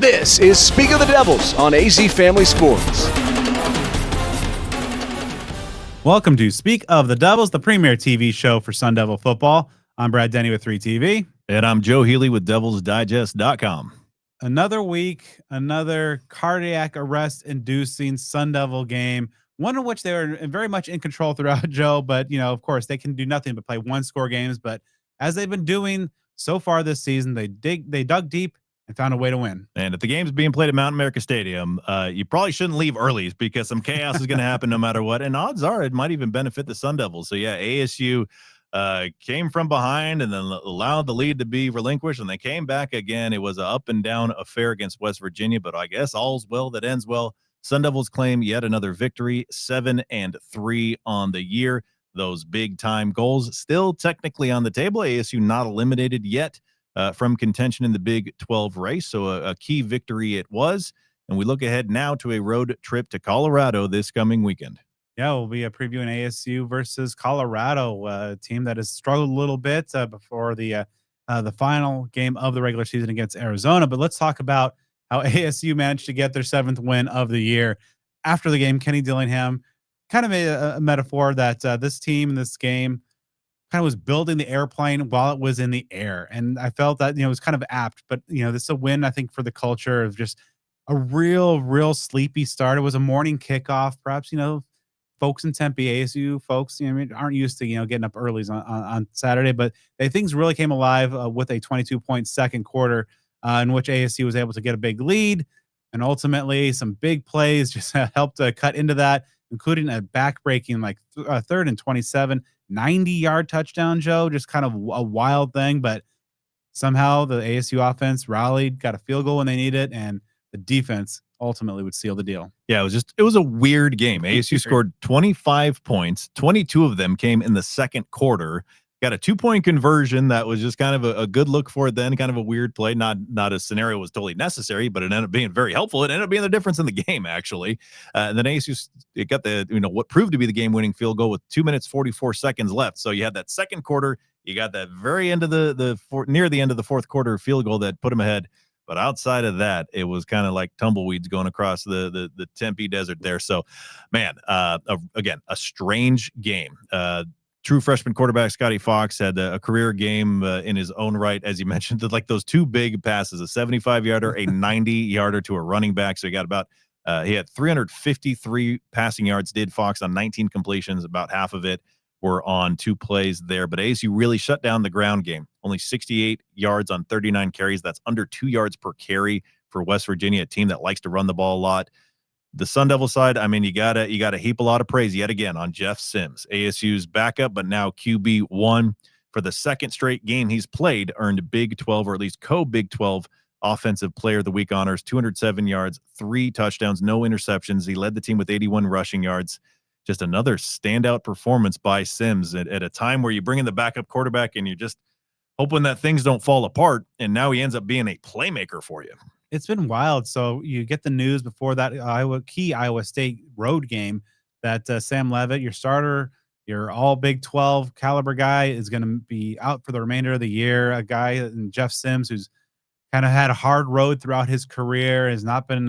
This is Speak of the Devils on AZ Family Sports. Welcome to Speak of the Devils, the premier TV show for Sun Devil football. I'm Brad Denny with 3TV. And I'm Joe Healy with DevilsDigest.com. Another week, another cardiac arrest-inducing Sun Devil game, one in which they were very much in control throughout, Joe. But, you know, of course, they can do nothing but play one-score games. But as they've been doing so far this season, they dug deep and found a way to win. And if the game's being played at Mountain America Stadium, you probably shouldn't leave early because some chaos is going to happen no matter what. And odds are it might even benefit the Sun Devils. So, yeah, ASU came from behind and then allowed the lead to be relinquished, and they came back again. It was an up-and-down affair against West Virginia, but I guess all's well that ends well. Sun Devils claim yet another victory, 7-3 on the year. Those big-time goals still technically on the table. ASU not eliminated yet from contention in the Big 12 race, so a key victory it was. And we look ahead now to a road trip to Colorado this coming weekend. Yeah, we'll be previewing ASU versus Colorado, a team that has struggled a little bit before the final game of the regular season against Arizona. But let's talk about how ASU managed to get their 7th win of the year. After the game, Kenny Dillingham kind of made a metaphor that this team in this game kind of was building the airplane while it was in the air. And I felt that, it was kind of apt. But, this is a win, I think, for the culture of just a real sleepy start. It was a morning kickoff, perhaps, folks in Tempe, ASU folks, aren't used to, getting up early on Saturday, but things really came alive with a 22-point second quarter in which ASU was able to get a big lead. And ultimately some big plays just helped cut into that, including a back-breaking, third and 27, 90-yard touchdown, Joe, just kind of a wild thing. But somehow the ASU offense rallied, got a field goal when they needed it, and the defense ultimately would seal the deal. Yeah, it was a weird game. ASU scored 25 points. 22 of them came in the second quarter. Got a 2-point conversion that was just kind of a good look for it then, kind of a weird play. Not a scenario was totally necessary, but it ended up being very helpful. It ended up being the difference in the game, actually. And then ASU, it got what proved to be the game-winning field goal with 2 minutes, 44 seconds left. So you had that second quarter. You got that very end of near the end of the fourth quarter field goal that put them ahead. But outside of that, it was kind of like tumbleweeds going across the Tempe desert there. So, man, again, a strange game. True freshman quarterback Scotty Fox had a career game in his own right, as you mentioned, those two big passes, a 75-yarder, a 90-yarder to a running back. So he got he had 353 passing yards, did Fox, on 19 completions. About half of it were on 2 plays there. But ASU really shut down the ground game. Only 68 yards on 39 carries. That's under 2 yards per carry for West Virginia, a team that likes to run the ball a lot. The Sun Devil side, I mean, you gotta heap a lot of praise yet again on Jeff Sims, ASU's backup, but now QB1. For the second straight game he's played, earned Big 12, or at least co-Big 12 Offensive Player of the Week honors, 207 yards, 3 touchdowns, no interceptions. He led the team with 81 rushing yards. Just another standout performance by Sims at a time where you bring in the backup quarterback and you're just hoping that things don't fall apart. And now he ends up being a playmaker for you. It's been wild. So you get the news before that Iowa State road game that Sam Leavitt, your starter, your all Big 12 caliber guy, is going to be out for the remainder of the year. A guy in Jeff Sims, who's kind of had a hard road throughout his career, has not been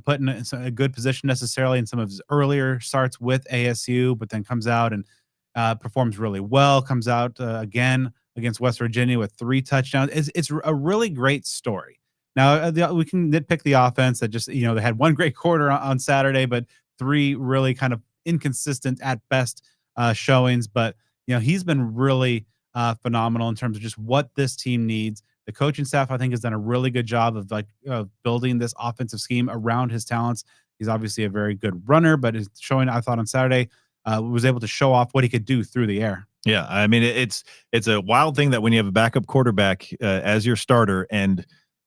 put in a good position necessarily in some of his earlier starts with ASU, but then comes out and performs really well, comes out again against West Virginia with 3 touchdowns. It's a really great story. Now, we can nitpick the offense that just, they had 1 great quarter on Saturday, but 3 really kind of inconsistent at best showings. But, he's been really phenomenal in terms of just what this team needs. The coaching staff, I think, has done a really good job of building this offensive scheme around his talents. He's obviously a very good runner, but is showing, I thought, on Saturday, was able to show off what he could do through the air. Yeah, I mean, it's a wild thing that when you have a backup quarterback as your starter and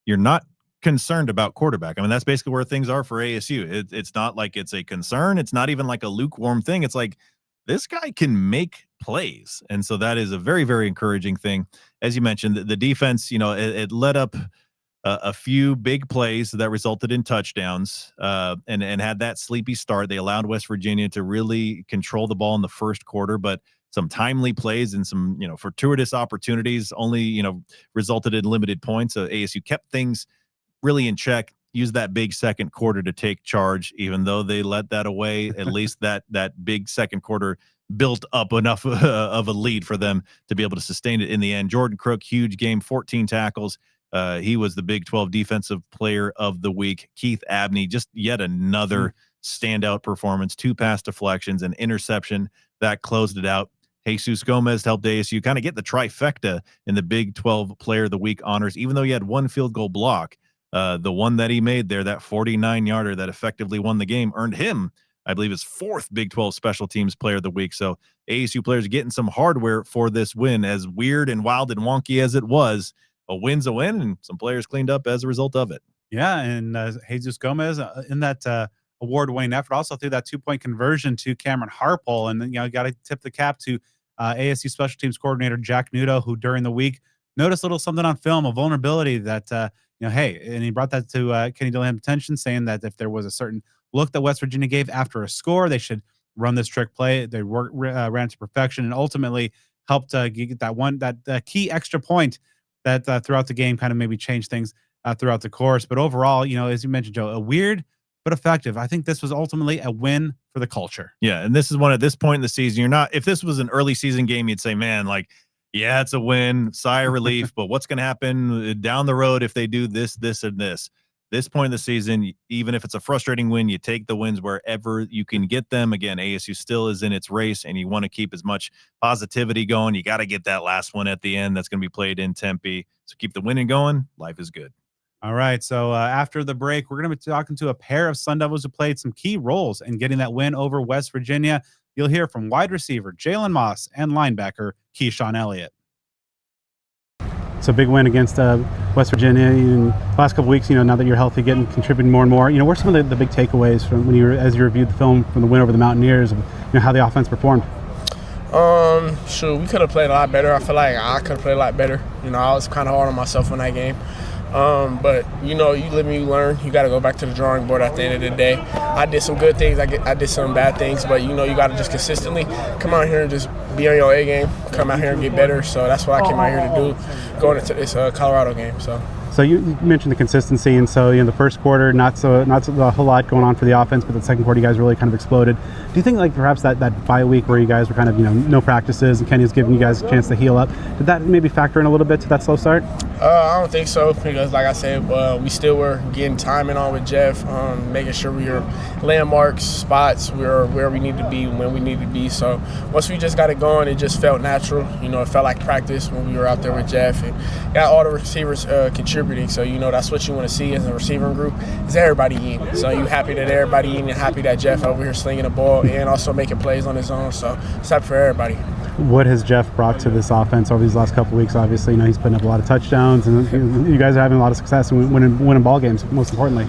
you're not concerned about quarterback. I mean, that's basically where things are for ASU. It's not like it's a concern. It's not even like a lukewarm thing. It's like, this guy can make plays. And so that is a very, very encouraging thing. As you mentioned, the defense, it led up a few big plays that resulted in touchdowns and had that sleepy start. They allowed West Virginia to really control the ball in the first quarter, but some timely plays and some, fortuitous opportunities only, resulted in limited points. So ASU kept things really in check. use that big second quarter to take charge, even though they let that away. At least that big second quarter built up enough of a lead for them to be able to sustain it in the end. Jordan Crook, huge game, 14 tackles. He was the Big 12 Defensive Player of the Week. Keith Abney, just yet another standout performance, 2 pass deflections, an interception that closed it out. Jesus Gomez helped ASU kind of get the trifecta in the Big 12 Player of the Week honors, even though he had 1 field goal block. The one that he made there, that 49-yarder that effectively won the game, earned him, I believe, his 4th Big 12 Special Teams Player of the Week. So ASU players getting some hardware for this win. As weird and wild and wonky as it was, a win's a win, and some players cleaned up as a result of it. Yeah, and Jesus Gomez in that award-winning effort also threw that 2-point conversion to Cameron Harpole. And, got to tip the cap to ASU Special Teams Coordinator Jack Nudo, who during the week noticed a little something on film, a vulnerability that, hey, and he brought that to Kenny Dillon's attention, saying that if there was a certain look that West Virginia gave after a score, they should run this trick play. They ran to perfection and ultimately helped get that key extra point that throughout the game kind of maybe changed things throughout the course. But overall, as you mentioned, Joe, a weird but effective. I think this was ultimately a win for the culture. Yeah, and this is one at this point in the season. If this was an early season game, you'd say, man, yeah, it's a win, sigh of relief, but what's going to happen down the road if they do this, this, and this? This point in the season, even if it's a frustrating win, you take the wins wherever you can get them. Again, ASU still is in its race, and you want to keep as much positivity going. You got to get that last one at the end that's going to be played in Tempe. So keep the winning going. Life is good. All right, so after the break, we're going to be talking to a pair of Sun Devils who played some key roles in getting that win over West Virginia. You'll hear from wide receiver Jalen Moss and linebacker Keyshawn Elliott. It's a big win against West Virginia in the last couple weeks. Now that you're healthy, contributing more and more. What are some of the big takeaways from as you reviewed the film from the win over the Mountaineers? How the offense performed. We could have played a lot better. I feel like I could have played a lot better. I was kind of hard on myself in that game. But you live and you learn. You got to go back to the drawing board at the end of the day. I did some good things. I did some bad things, but you got to just consistently come out here and just be on your A game. Come out here and get better. So that's what I came out here to do, going into this Colorado game. So you mentioned the consistency, and so the first quarter not so a whole lot going on for the offense, but the second quarter you guys really kind of exploded. Do you think perhaps that bye week where you guys were kind of no practices and Kenny's giving you guys a chance to heal up, did that maybe factor in a little bit to that slow start? I don't think so, because like I said, we still were getting timing on with Jeff, making sure we were landmarks, spots, we were where we need to be when we need to be. So once we just got it going, it just felt natural. It felt like practice when we were out there with Jeff, and got all the receivers contributing. So that's what you want to see as a receiving group, is everybody eating. So you happy that everybody eating, and happy that Jeff over here slinging the ball and also making plays on his own. So it's happy for everybody. What has Jeff brought to this offense over these last couple of weeks? Obviously, he's putting up a lot of touchdowns, and you guys are having a lot of success in winning ball games, most importantly.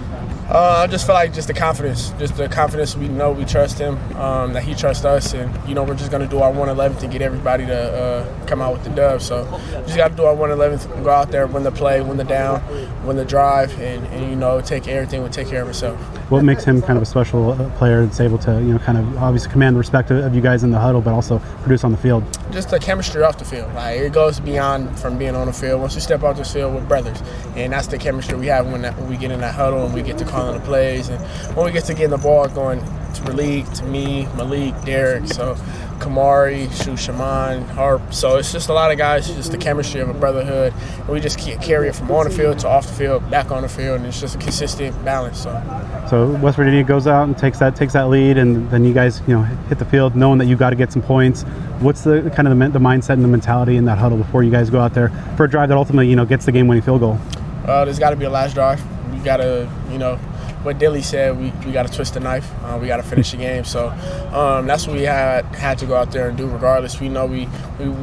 I just feel like just the confidence we know we trust him, that he trusts us, and we're just gonna do our 111th to get everybody to come out with the dub. So just got to do our 111th, go out there, win the play, win the down, win the drive, and take everything will take care of itself. What makes him kind of a special player that's able to kind of obviously command the respect of you guys in the huddle, but also produce on the field? Just the chemistry off the field. It goes beyond from being on the field. Once we step off the field, we're brothers, and that's the chemistry we have when we get in that huddle and we get to calling the plays, and when we get to getting the ball going to Raleek, to me, Malik, Derek, so Kamari, Shaman, Harp. So it's just a lot of guys, just the chemistry of a brotherhood, and we just carry it from on the field to off the field, back on the field, and it's just a consistent balance. So West Virginia goes out and takes that lead, and then you guys hit the field knowing that you got to get some points. What's the kind of the mindset and the mentality in that huddle before you guys go out there for a drive that ultimately gets the game-winning field goal? There's got to be a last drive. We got to what Dilly said, we got to twist the knife. We got to finish the game. So that's what we had to go out there and do regardless. We know we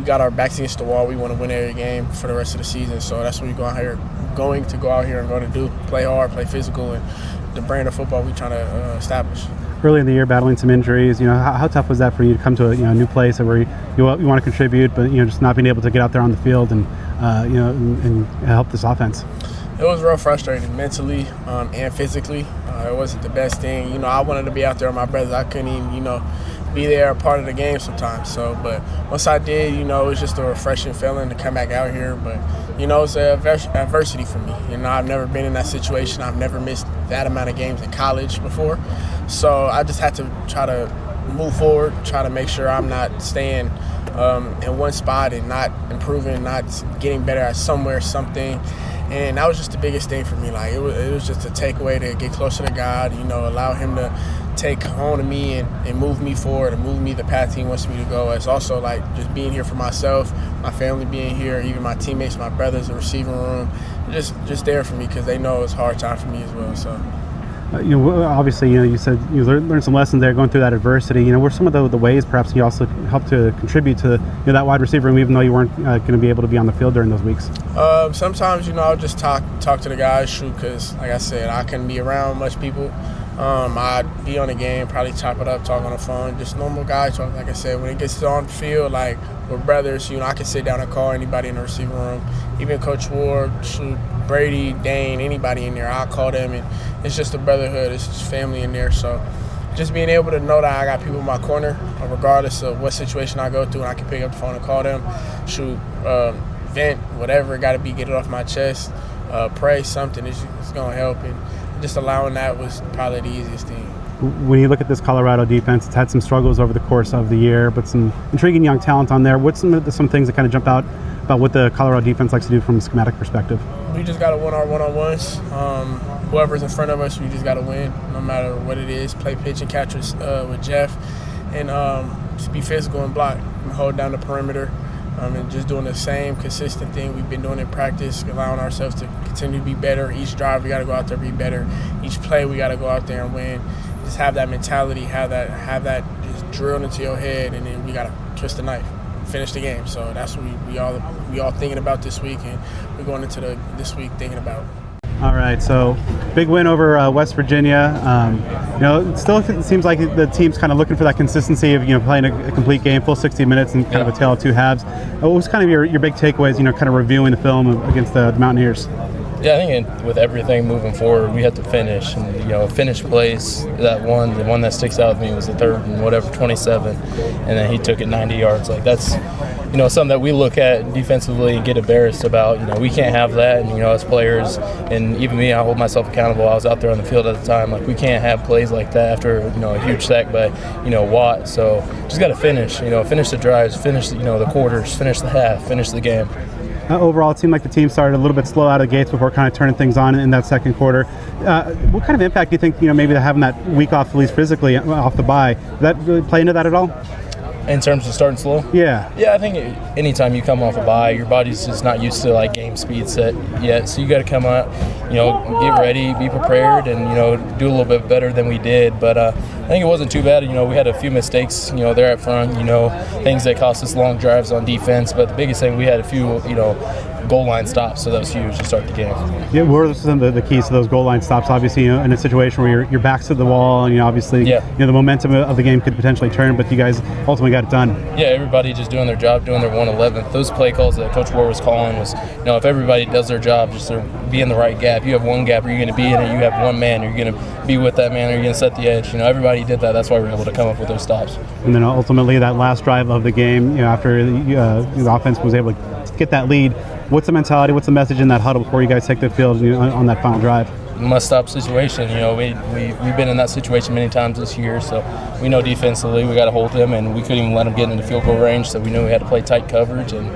got our backs against the wall. We want to win every game for the rest of the season. So that's what we're going to go out here and going to do, play hard, play physical, and the brand of football we're trying to establish. Early in the year, battling some injuries, how tough was that for you to come to a new place where you want to contribute, but just not being able to get out there on the field and and help this offense? It was real frustrating mentally and physically. It wasn't the best thing. I wanted to be out there with my brothers. I couldn't even, be there a part of the game sometimes. So, but once I did, it was just a refreshing feeling to come back out here. But, You know, it's adversity for me. You know, I've never been in that situation. I've never missed that amount of games in college before. So I just had to try to move forward, try to make sure I'm not staying in one spot and not improving, not getting better at something. And that was just the biggest thing for me. Like, it was just a takeaway to get closer to God, you know, allow him to take hold of me and move me forward and move me the path he wants me to go. It's also like just being here for myself, my family being here, even my teammates, my brothers, the receiving room, just there for me because they know it's a hard time for me as well. So. You know, obviously, you know, you said you learned some lessons there going through that adversity. You know, were some of the ways perhaps you also helped to contribute to, you know, that wide receiver room, even though you weren't going to be able to be on the field during those weeks? Sometimes, you know, I'll just talk to the guys, shoot, because like I said, I couldn't be around much people. I'd be on the game, probably chop it up, talk on the phone, just normal guy talk. Like I said, when it gets on the field, like we're brothers, you know, I can sit down and call anybody in the receiving room, even Coach Ward, shoot, Brady, Dane, anybody in there, I'll call them, and it's just a brotherhood, it's just family in there. So just being able to know that I got people in my corner, regardless of what situation I go through, and I can pick up the phone and call them, shoot, vent, whatever, got to be, get it off my chest, pray, something, it's going to help. And just allowing that was probably the easiest thing. When you look at this Colorado defense, it's had some struggles over the course of the year, but some intriguing young talent on there. What's some things that kind of jump out about what the Colorado defense likes to do from a schematic perspective? We just got to win our one-on-ones. Whoever's in front of us, we just got to win, no matter what it is. Play pitch and catch with Jeff, and just be physical and block and hold down the perimeter. And just doing the same consistent thing we've been doing in practice, allowing ourselves to continue to be better. Each drive, we got to go out there and be better. Each play, we got to go out there and win. Just have that mentality, have that just drilled into your head, and then we got to twist the knife, finish the game. So that's what we all thinking about this week, and we're going into this week thinking about. All right, so big win over West Virginia. You know, it still seems like the team's kind of looking for that consistency of, you know, playing a complete game, full 60 minutes, and kind of a tale of two halves. What was kind of your big takeaways, you know, kind of reviewing the film against the Mountaineers? Yeah, I think with everything moving forward, we had to finish, and you know, finish plays. The one that sticks out with me was the third and 27, and then he took it 90 yards. Like, that's, you know, something that we look at defensively and get embarrassed about. You know, we can't have that, and you know, as players, and even me, I hold myself accountable. I was out there on the field at the time. Like, we can't have plays like that after, you know, a huge sack by, you know, Watt. So just got to finish. You know, finish the drives, finish, you know, the quarters, finish the half, finish the game. Overall, it seemed like the team started a little bit slow out of the gates before kind of turning things on in that second quarter. What kind of impact do you think, you know, maybe having that week off, at least physically, off the bye, did that really play into that at all? In terms of starting slow? Yeah. Yeah, I think anytime you come off a bye, your body's just not used to like game speed set yet. So you got to come out, you know, get ready, be prepared, and, you know, do a little bit better than we did. But I think it wasn't too bad. You know, we had a few mistakes, you know, there at front, you know, things that cost us long drives on defense. But the biggest thing, we had a few, you know, goal line stops, so that was huge to start the game. Yeah, what are some of the keys to those goal line stops? Obviously, you know, in a situation where your back's to the wall, and, you know, obviously, you know, the momentum of the game could potentially turn, but you guys ultimately got it done. Yeah, everybody just doing their job, doing their 111th. Those play calls that Coach Ward was calling was, you know, if everybody does their job, just to be in the right gap. You have one gap, you're going to be in it. You have one man, you're going to be with that man, or you're going to set the edge. You know, everybody did that. That's why we were able to come up with those stops. And then ultimately, that last drive of the game, you know, after the offense was able to get that lead, what's the mentality, what's the message in that huddle before you guys take the field, you know, on that final drive? Must-stop situation. You know, we've been in that situation many times this year, so we know defensively we got to hold them, and we couldn't even let them get into field goal range, so we knew we had to play tight coverage, and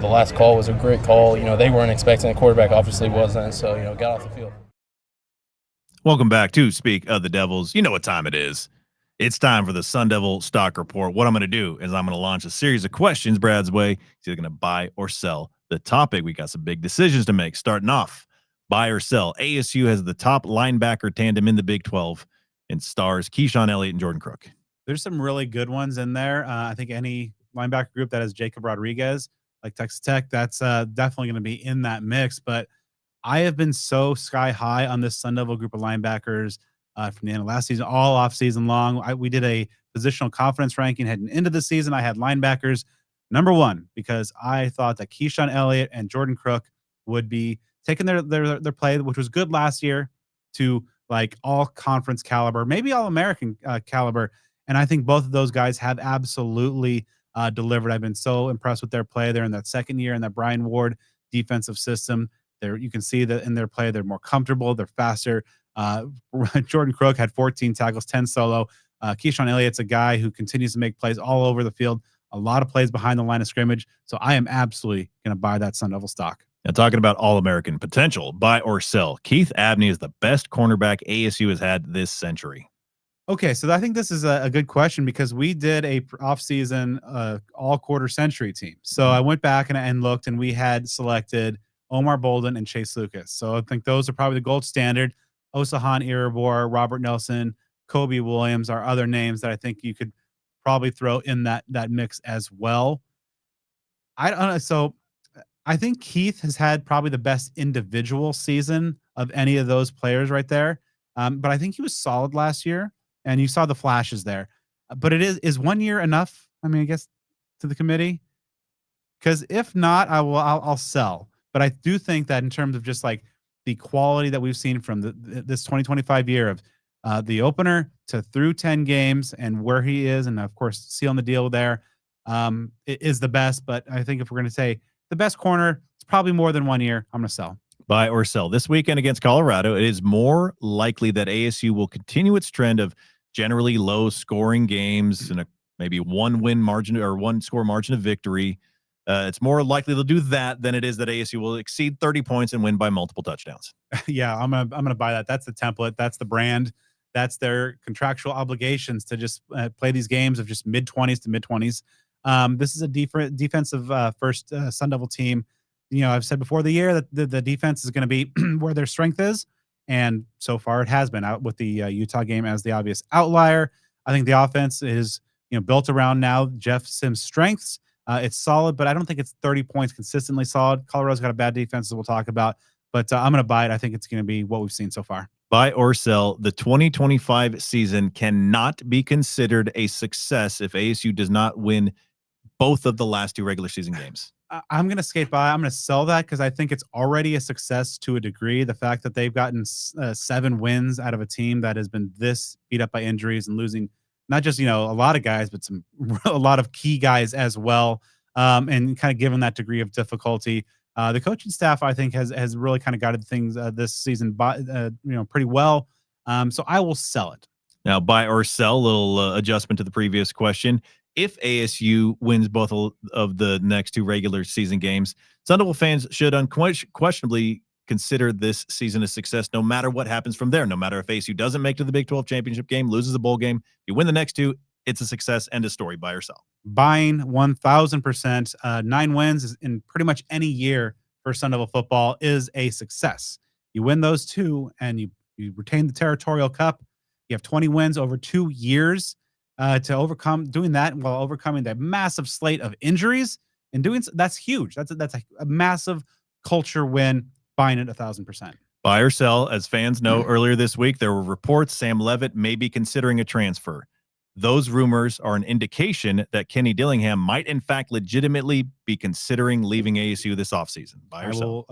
the last call was a great call. You know, they weren't expecting, the quarterback obviously wasn't, so, you know, got off the field. Welcome back to Speak of the Devils. You know what time it is. It's time for the Sun Devil Stock Report. What I'm going to do is I'm going to launch a series of questions Brad's way. He's either going to buy or sell the topic. We got some big decisions to make. Starting off, buy or sell. ASU has the top linebacker tandem in the Big 12 and stars Keyshawn Elliott and Jordan Crook. There's some really good ones in there. I think any linebacker group that has Jacob Rodriguez, like Texas Tech, that's definitely going to be in that mix. But I have been so sky high on this Sun Devil group of linebackers from the end of last season, all off season long. We did a positional confidence ranking heading into the season. I had linebackers number one because I thought that Keyshawn Elliott and Jordan Crook would be taking their play, which was good last year, to like all conference caliber, maybe all American caliber. And I think both of those guys have absolutely delivered. I've been so impressed with their play. They're in that second year in that Brian Ward defensive system. You can see that in their play, they're more comfortable, they're faster. Jordan Crook had 14 tackles, 10 solo. Keyshawn Elliott's a guy who continues to make plays all over the field, a lot of plays behind the line of scrimmage. So I am absolutely going to buy that Sun Devil stock. Now, talking about All-American potential, buy or sell. Keith Abney is the best cornerback ASU has had this century. Okay, so I think this is a good question because we did a off-season all-quarter century team. So I went back and looked, and we had selected Omar Bolden and Chase Lucas. So I think those are probably the gold standard. Osahan Iribor, Robert Nelson, Kobe Williams are other names that I think you could probably throw in that mix as well. I don't know. So I think Keith has had probably the best individual season of any of those players right there. But I think he was solid last year, and you saw the flashes there. But is 1 year enough? I mean, I guess to the committee, because if not, I'll sell. But I do think that in terms of just like the quality that we've seen from this 2025 year of the opener to through 10 games and where he is, and of course sealing the deal there, it is the best. But I think if we're going to say the best corner, it's probably more than 1 year. I'm going to sell. Buy or sell. This weekend against Colorado, it is more likely that ASU will continue its trend of generally low scoring games and maybe one-win margin or one-score margin of victory. It's more likely they'll do that than it is that ASU will exceed 30 points and win by multiple touchdowns. Yeah, I'm gonna buy that. That's the template. That's the brand. That's their contractual obligations to just play these games of just mid-20s to mid-20s. This is a defensive first Sun Devil team. You know, I've said before the year that the defense is going to be where their strength is, and so far it has been, out with the Utah game as the obvious outlier. I think the offense is built around now Jeff Sims' strengths. It's solid, but I don't think it's 30 points consistently solid. Colorado's got a bad defense that we'll talk about, but I'm going to buy it. I think it's going to be what we've seen so far. Buy or sell. The 2025 season cannot be considered a success if ASU does not win both of the last two regular season games. I'm going to skate by. I'm going to sell that because I think it's already a success to a degree. The fact that they've gotten 7 wins out of a team that has been this beat up by injuries and losing not just, a lot of guys, but a lot of key guys as well. And kind of given that degree of difficulty, the coaching staff, I think, has really kind of guided things this season, pretty well. So I will sell it. Now, buy or sell, little adjustment to the previous question. If ASU wins both of the next two regular season games, Sun Devil fans should unquestionably consider this season a success no matter what happens from there. No matter if ASU doesn't make to the Big 12 championship game, loses a bowl game, you win the next two, it's a success. End of story. Buy or sell. Buying 1,000%. 9 wins in pretty much any year for Sun Devil football is a success. You win those 2 and you retain the Territorial Cup. You have 20 wins over 2 years. To overcome doing that while overcoming that massive slate of injuries and doing that's huge. That's a massive culture win. Buying it 1,000%. Buy or sell. As fans know, earlier this week there were reports Sam Levitt may be considering a transfer. Those rumors are an indication that Kenny Dillingham might in fact legitimately be considering leaving ASU this offseason. Buy or sell.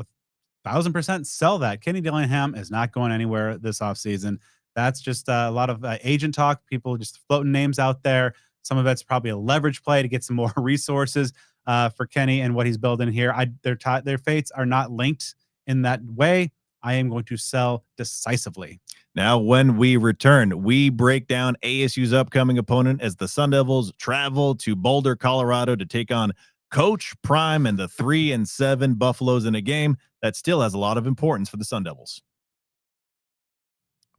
1,000% sell that. Kenny Dillingham is not going anywhere this offseason. That's just a lot of agent talk, people just floating names out there. Some of it's probably a leverage play to get some more resources for Kenny and what he's building here. Their fates are not linked in that way. I am going to sell decisively. Now, when we return, we break down ASU's upcoming opponent as the Sun Devils travel to Boulder, Colorado to take on Coach Prime and the 3-7 Buffaloes in a game that still has a lot of importance for the Sun Devils.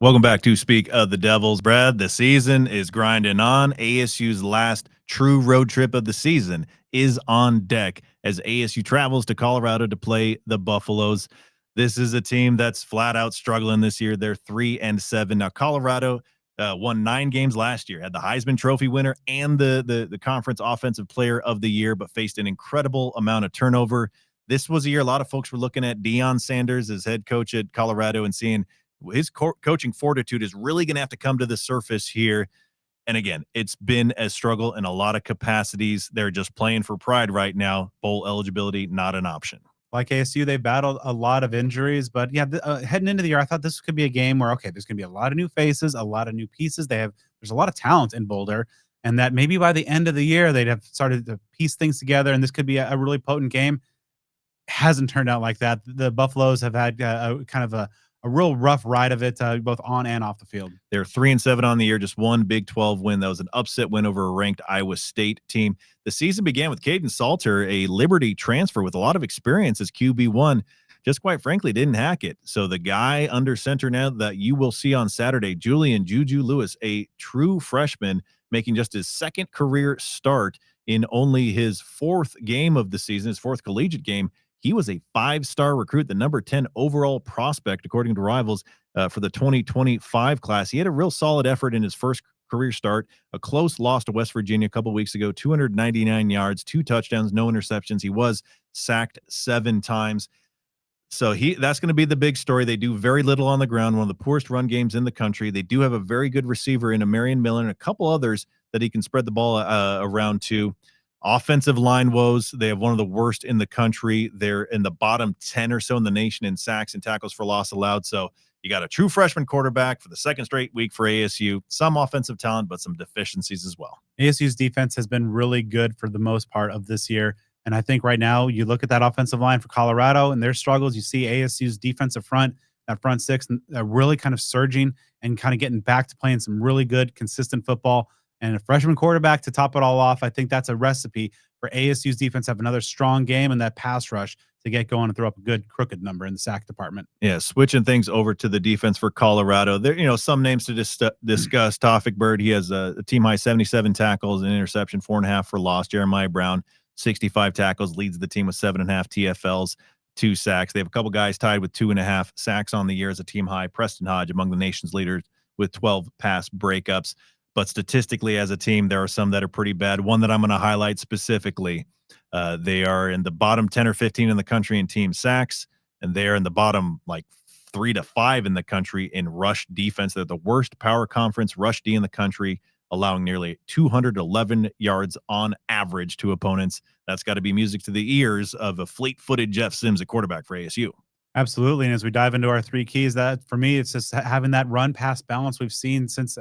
Welcome back to Speak of the Devils. Brad, the season is grinding on. ASU's last true road trip of the season is on deck as ASU travels to Colorado to play the Buffaloes. This is a team that's flat out struggling this year. They're 3-7. Now, Colorado won 9 games last year, had the Heisman Trophy winner and the conference offensive player of the year, but faced an incredible amount of turnover. This was a year a lot of folks were looking at Deion Sanders as head coach at Colorado and seeing his coaching fortitude is really going to have to come to the surface here. And again, it's been a struggle in a lot of capacities. They're just playing for pride right now. Bowl eligibility, not an option. Like ASU, they battled a lot of injuries, but yeah, heading into the year, I thought this could be a game where, okay, there's going to be a lot of new faces, a lot of new pieces. There's a lot of talent in Boulder, and that maybe by the end of the year, they'd have started to piece things together, and this could be a really potent game. hasn't turned out like that. The Buffaloes have had a kind of a real rough ride of it, both on and off the field. They're 3-7 on the year, just one Big 12 win. That was an upset win over a ranked Iowa State team. The season began with Caden Salter, a Liberty transfer with a lot of experience as QB1. Just quite frankly, didn't hack it. So the guy under center now that you will see on Saturday, Julian Juju Lewis, a true freshman, making just his second career start in only his fourth game of the season, his fourth collegiate game. He was a 5-star recruit, the number 10 overall prospect, according to Rivals, for the 2025 class. He had a real solid effort in his first career start, a close loss to West Virginia a couple weeks ago, 299 yards, 2 touchdowns, no interceptions. He was sacked 7 times. So that's going to be the big story. They do very little on the ground, one of the poorest run games in the country. They do have a very good receiver in Marion Miller and a couple others that he can spread the ball around to. Offensive line woes. They have one of the worst in the country. They're in the bottom 10 or so in the nation in sacks and tackles for loss allowed. So you got a true freshman quarterback for the second straight week for ASU. Some offensive talent, but some deficiencies as well. ASU's defense has been really good for the most part of this year. And I think right now you look at that offensive line for Colorado and their struggles. You see ASU's defensive front, that front six, really kind of surging and kind of getting back to playing some really good, consistent football. And a freshman quarterback to top it all off. I think that's a recipe for ASU's defense to have another strong game and that pass rush to get going and throw up a good crooked number in the sack department. Yeah, switching things over to the defense for Colorado. There, some names to discuss. Tawfik Bird, he has a team high 77 tackles, an interception, 4.5 for loss. Jeremiah Brown, 65 tackles, leads the team with 7.5 TFLs, 2 sacks. They have a couple guys tied with 2.5 sacks on the year as a team high. Preston Hodge, among the nation's leaders, with 12 pass breakups. But statistically, as a team, there are some that are pretty bad. One that I'm going to highlight specifically, they are in the bottom 10 or 15 in the country in team sacks, and they're in the bottom 3 to 5 in the country in rush defense. They're the worst power conference rush D in the country, allowing nearly 211 yards on average to opponents. That's got to be music to the ears of a fleet-footed Jeff Sims, a quarterback for ASU. Absolutely. And as we dive into our 3 keys, that for me, it's just having that run pass balance we've seen since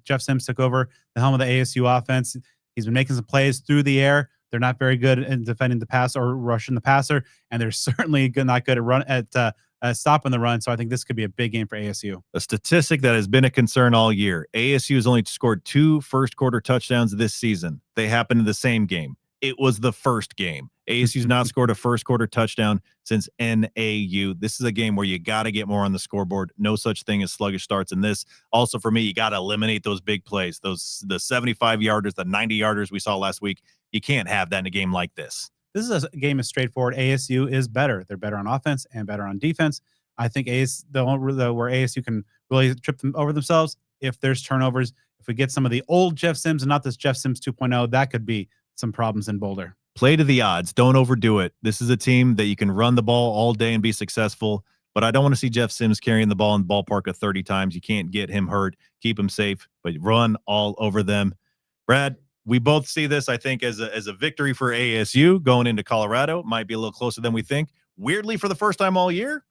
Jeff Sims took over the helm of the ASU offense. He's been making some plays through the air. They're not very good in defending the pass or rushing the passer, and they're certainly not good at stopping the run. So I think this could be a big game for ASU. A statistic that has been a concern all year. ASU has only scored 2 first-quarter touchdowns this season. They happened in the same game. It was the first game. ASU's not scored a first-quarter touchdown since NAU. This is a game where you got to get more on the scoreboard. No such thing as sluggish starts in this. Also, for me, you got to eliminate those big plays. The 75-yarders, the 90-yarders we saw last week. You can't have that in a game like this. This is a game is straightforward. ASU is better. They're better on offense and better on defense. I think where ASU can really trip them over themselves if there's turnovers. If we get some of the old Jeff Sims and not this Jeff Sims 2.0, that could be some problems in Boulder. Play to the odds. Don't overdo it. This is a team that you can run the ball all day and be successful, but I don't want to see Jeff Sims carrying the ball in the ballpark of 30 times. You can't get him hurt. Keep him safe, but run all over them. Brad, we both see this, I think, as a victory for ASU going into Colorado. Might be a little closer than we think. Weirdly, for the first time all year,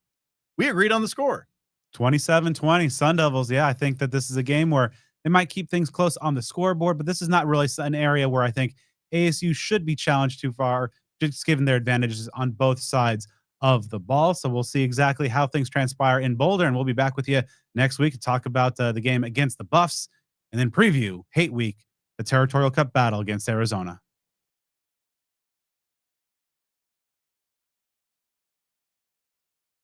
we agreed on the score. 27-20 Sun Devils. Yeah, I think that this is a game where they might keep things close on the scoreboard, but this is not really an area where I think ASU should be challenged too far, just given their advantages on both sides of the ball. So we'll see exactly how things transpire in Boulder, and we'll be back with you next week to talk about the game against the Buffs and then preview Hate Week, the Territorial Cup battle against Arizona.